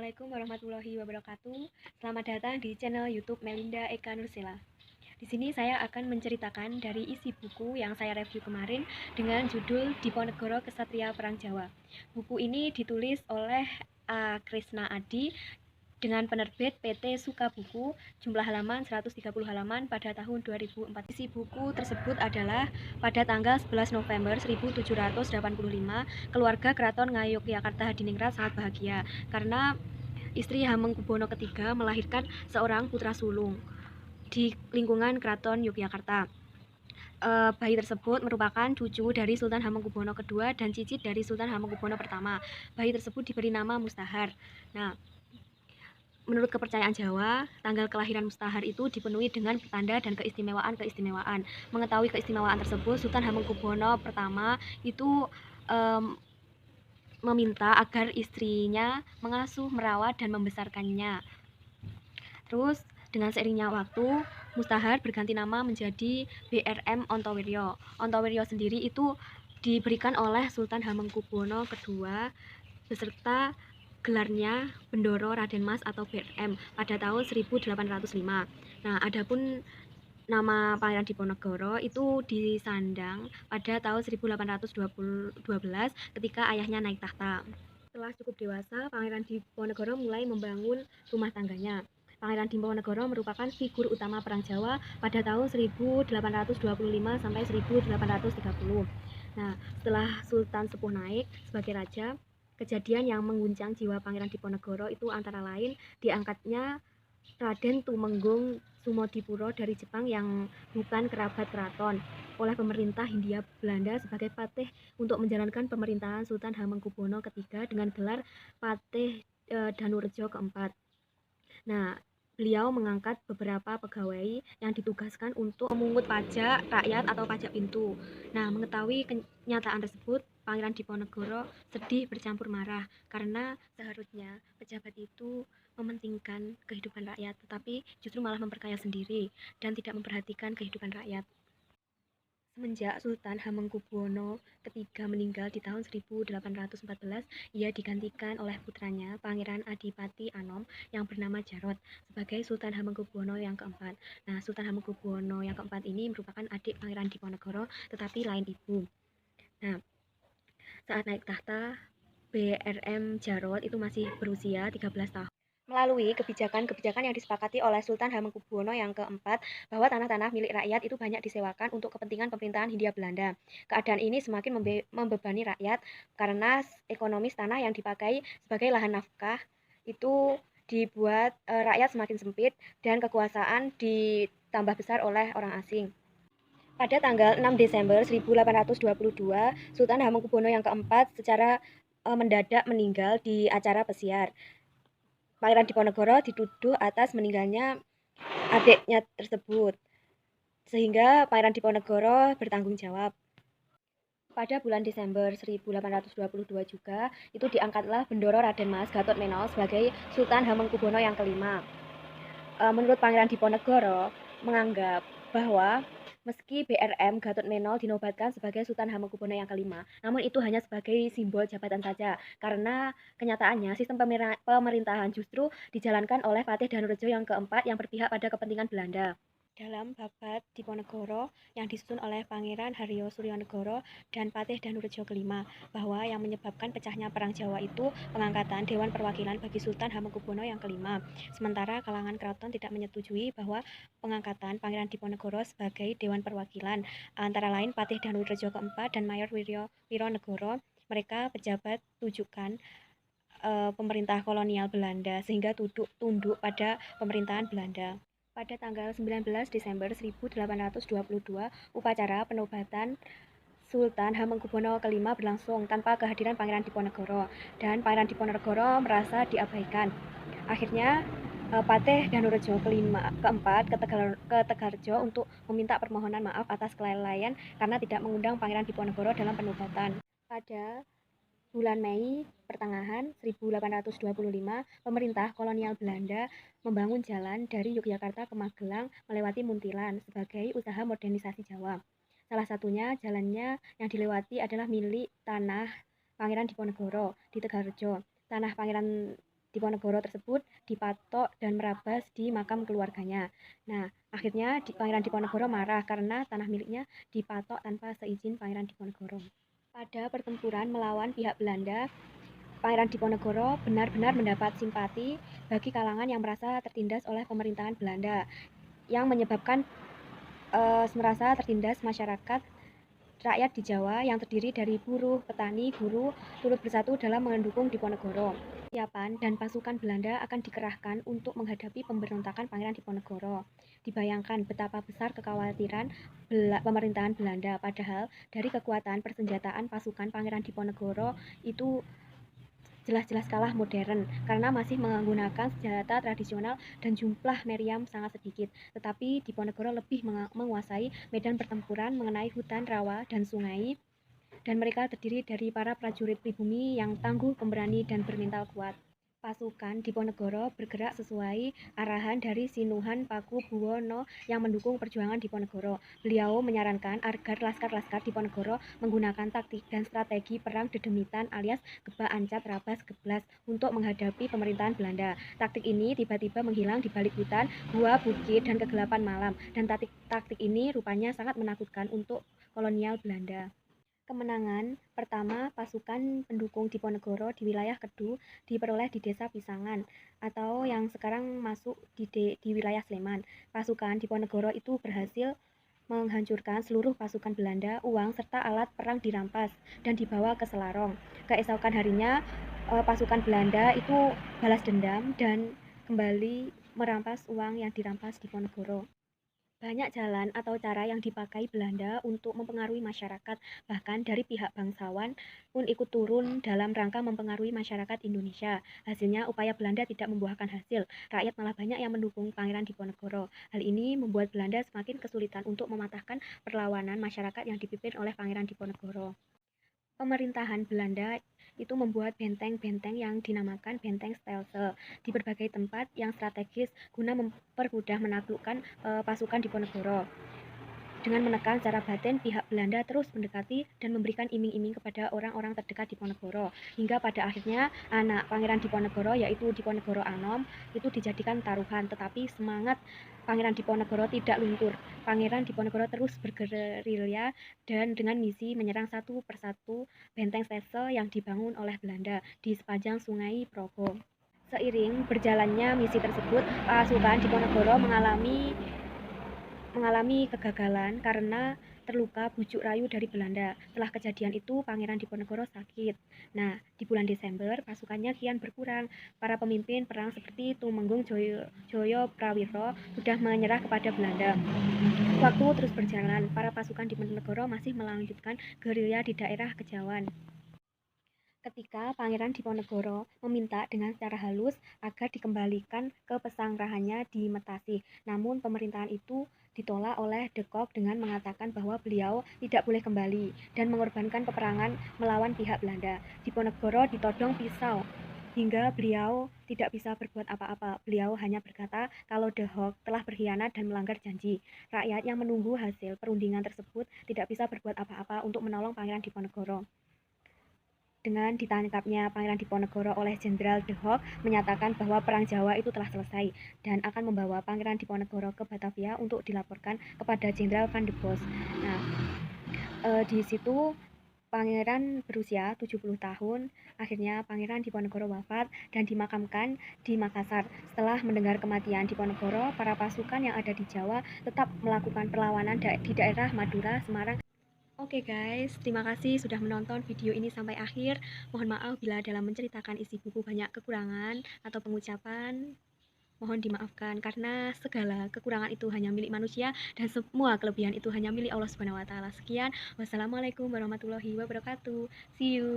Assalamualaikum warahmatullahi wabarakatuh. Selamat datang di channel YouTube Melinda Eka Nursela. Di sini saya akan menceritakan dari isi buku yang saya review kemarin dengan judul Diponegoro Kesatria Perang Jawa. Buku ini ditulis oleh A. Krisna Adi dengan penerbit PT Sukabuku, jumlah halaman 130 halaman pada tahun 2004. Isi buku tersebut adalah pada tanggal 11 November 1785, keluarga Keraton Ngayogyakarta Hadiningrat sangat bahagia karena istri Hamengkubuwono III melahirkan seorang putra sulung di lingkungan Keraton Yogyakarta. Bayi tersebut merupakan cucu dari Sultan Hamengkubuwono II dan cicit dari Sultan Hamengkubuwono I. Bayi tersebut diberi nama Mustahar. Nah, menurut kepercayaan Jawa, tanggal kelahiran Mustahar itu dipenuhi dengan pertanda dan keistimewaan. Mengetahui keistimewaan tersebut, Sultan Hamengkubuwono I itu meminta agar istrinya mengasuh, merawat, dan membesarkannya. Terus, dengan seiringnya waktu, Mustahar berganti nama menjadi BRM Ontowiryo. Ontowiryo sendiri itu diberikan oleh Sultan Hamengkubuwono II beserta gelarnya Bendoro Raden Mas atau BRM pada tahun 1805. Nah, adapun nama Pangeran Diponegoro itu disandang pada tahun 1812 ketika ayahnya naik tahta. Setelah cukup dewasa, Pangeran Diponegoro mulai membangun rumah tangganya. Pangeran Diponegoro merupakan figur utama Perang Jawa pada tahun 1825 sampai 1830. Nah, setelah Sultan Sepuh naik sebagai raja, kejadian yang mengguncang jiwa Pangeran Diponegoro itu antara lain diangkatnya Raden Tumenggung Sumodipuro dari Jepang yang bukan kerabat keraton oleh pemerintah Hindia Belanda sebagai patih untuk menjalankan pemerintahan Sultan Hamengkubuwono III dengan gelar Patih Danurejo keempat. Nah, beliau mengangkat beberapa pegawai yang ditugaskan untuk memungut pajak rakyat atau pajak pintu. Nah, mengetahui kenyataan tersebut, Pangeran Diponegoro sedih bercampur marah karena seharusnya pejabat itu mementingkan kehidupan rakyat, tetapi justru malah memperkaya sendiri dan tidak memperhatikan kehidupan rakyat. Semenjak Sultan Hamengkubuwono III meninggal di tahun 1814, ia digantikan oleh putranya Pangeran Adipati Anom yang bernama Jarot sebagai Sultan Hamengkubuwono yang keempat. Nah, Sultan Hamengkubuwono yang keempat ini merupakan adik Pangeran Diponegoro tetapi lain ibu. Nah, saat naik tahta, BRM Jarot itu masih berusia 13 tahun. Melalui kebijakan-kebijakan yang disepakati oleh Sultan Hamengkubuwono yang keempat bahwa tanah-tanah milik rakyat itu banyak disewakan untuk kepentingan pemerintahan Hindia Belanda. Keadaan ini semakin membebani rakyat karena ekonomis tanah yang dipakai sebagai lahan nafkah itu dibuat rakyat semakin sempit dan kekuasaan ditambah besar oleh orang asing. Pada tanggal 6 Desember 1822, Sultan Hamengkubuwono yang keempat secara mendadak meninggal di acara pesiar. Pangeran Diponegoro dituduh atas meninggalnya adiknya tersebut, sehingga Pangeran Diponegoro bertanggung jawab. Pada bulan Desember 1822 juga, itu diangkatlah Bendoro Raden Mas Gatot-Meno sebagai Sultan Hamengkubuwono yang kelima. Menurut Pangeran Diponegoro, menganggap bahwa meski BRM Gatot-Meno dinobatkan sebagai Sultan Hamengkubuwono yang kelima, namun itu hanya sebagai simbol jabatan saja, karena kenyataannya sistem pemerintahan justru dijalankan oleh Patih Danurejo yang keempat yang berpihak pada kepentingan Belanda. Dalam Babad Diponegoro yang disusun oleh Pangeran Haryo Suryonegoro dan Patih Danurejo kelima, bahwa yang menyebabkan pecahnya Perang Jawa itu pengangkatan Dewan Perwakilan bagi Sultan Hamengkubuwono yang kelima. Sementara kalangan keraton tidak menyetujui bahwa pengangkatan Pangeran Diponegoro sebagai Dewan Perwakilan, antara lain Patih Danurejo keempat dan Mayor Wironegoro, mereka pejabat tujukan pemerintah kolonial Belanda sehingga tunduk pada pemerintahan Belanda. Pada tanggal 19 Desember 1822, upacara penobatan Sultan Hamengkubuwono kelima berlangsung tanpa kehadiran Pangeran Diponegoro, dan Pangeran Diponegoro merasa diabaikan. Akhirnya Patih Danurejo keempat ke Tegarjo untuk meminta permohonan maaf atas kelalaian karena tidak mengundang Pangeran Diponegoro dalam penobatan. Pada bulan Mei pertengahan 1825, pemerintah kolonial Belanda membangun jalan dari Yogyakarta ke Magelang melewati Muntilan sebagai usaha modernisasi Jawa. Salah satunya jalannya yang dilewati adalah milik tanah Pangeran Diponegoro di Tegarjo. Tanah Pangeran Diponegoro tersebut dipatok dan merabas di makam keluarganya. Nah, akhirnya Pangeran Diponegoro marah karena tanah miliknya dipatok tanpa seizin Pangeran Diponegoro. Pada pertempuran melawan pihak Belanda, Pangeran Diponegoro benar-benar mendapat simpati bagi kalangan yang merasa tertindas oleh pemerintahan Belanda, yang menyebabkan merasa tertindas masyarakat rakyat di Jawa yang terdiri dari buruh, petani, guru turut bersatu dalam mendukung Diponegoro. Persiapan dan pasukan Belanda akan dikerahkan untuk menghadapi pemberontakan Pangeran Diponegoro. Dibayangkan betapa besar kekhawatiran pemerintahan Belanda, padahal dari kekuatan persenjataan pasukan Pangeran Diponegoro itu jelas-jelas kalah modern karena masih menggunakan senjata tradisional dan jumlah meriam sangat sedikit. Tetapi Diponegoro lebih menguasai medan pertempuran mengenai hutan rawa dan sungai, dan mereka terdiri dari para prajurit pribumi yang tangguh, pemberani, dan bermental kuat. Pasukan Diponegoro bergerak sesuai arahan dari Sinuhan Pakubuwono yang mendukung perjuangan Diponegoro. Beliau menyarankan agar laskar-laskar Diponegoro menggunakan taktik dan strategi perang dedemitan alias gebak ancap rabas geblas untuk menghadapi pemerintahan Belanda. Taktik ini tiba-tiba menghilang di balik hutan, gua, bukit, dan kegelapan malam, dan taktik ini rupanya sangat menakutkan untuk kolonial Belanda. Kemenangan pertama pasukan pendukung Diponegoro di wilayah Kedu diperoleh di Desa Pisangan atau yang sekarang masuk di wilayah Sleman. Pasukan Diponegoro itu berhasil menghancurkan seluruh pasukan Belanda, uang serta alat perang dirampas dan dibawa ke Selarong. Keesokan harinya pasukan Belanda itu balas dendam dan kembali merampas uang yang dirampas Diponegoro. Banyak jalan atau cara yang dipakai Belanda untuk mempengaruhi masyarakat, bahkan dari pihak bangsawan pun ikut turun dalam rangka mempengaruhi masyarakat Indonesia. Hasilnya, upaya Belanda tidak membuahkan hasil. Rakyat malah banyak yang mendukung Pangeran Diponegoro. Hal ini membuat Belanda semakin kesulitan untuk mematahkan perlawanan masyarakat yang dipimpin oleh Pangeran Diponegoro. Pemerintahan Belanda itu membuat benteng-benteng yang dinamakan Benteng Stelsel di berbagai tempat yang strategis guna mempermudah menaklukkan pasukan Diponegoro. Dengan menekan secara batin, pihak Belanda terus mendekati dan memberikan iming-iming kepada orang-orang terdekat Diponegoro, hingga pada akhirnya anak Pangeran Diponegoro yaitu Diponegoro Anom itu dijadikan taruhan. Tetapi semangat Pangeran Diponegoro tidak luntur. Pangeran Diponegoro terus bergerilya dan dengan misi menyerang satu persatu benteng Stelsel yang dibangun oleh Belanda di sepanjang Sungai Progo. Seiring berjalannya misi tersebut, pasukan Diponegoro mengalami kegagalan karena terluka bujuk rayu dari Belanda. Setelah kejadian itu, Pangeran Diponegoro sakit. Nah, di bulan Desember, pasukannya kian berkurang. Para pemimpin perang seperti Tumenggung Joyo Prawiro sudah menyerah kepada Belanda. Waktu terus berjalan, para pasukan Diponegoro masih melanjutkan gerilya di daerah Kejawan. Ketika Pangeran Diponegoro meminta dengan secara halus agar dikembalikan ke pesanggrahannya di Metasi. Namun pemerintahan itu ditolak oleh De Kock dengan mengatakan bahwa beliau tidak boleh kembali dan mengorbankan peperangan melawan pihak Belanda. Diponegoro ditodong pisau hingga beliau tidak bisa berbuat apa-apa. Beliau hanya berkata kalau De Kock telah berkhianat dan melanggar janji. Rakyat yang menunggu hasil perundingan tersebut tidak bisa berbuat apa-apa untuk menolong Pangeran Diponegoro. Dengan ditangkapnya Pangeran Diponegoro oleh Jenderal De Kock menyatakan bahwa Perang Jawa itu telah selesai dan akan membawa Pangeran Diponegoro ke Batavia untuk dilaporkan kepada Jenderal Van de Bos. Nah, di situ Pangeran berusia 70 tahun. Akhirnya Pangeran Diponegoro wafat dan dimakamkan di Makassar. Setelah mendengar kematian Diponegoro, para pasukan yang ada di Jawa tetap melakukan perlawanan di daerah Madura, Semarang. Oke guys, terima kasih sudah menonton video ini sampai akhir. Mohon maaf bila dalam menceritakan isi buku banyak kekurangan atau pengucapan. Mohon dimaafkan karena segala kekurangan itu hanya milik manusia dan semua kelebihan itu hanya milik Allah Subhanahu wa taala. Sekian, wassalamualaikum warahmatullahi wabarakatuh. See you.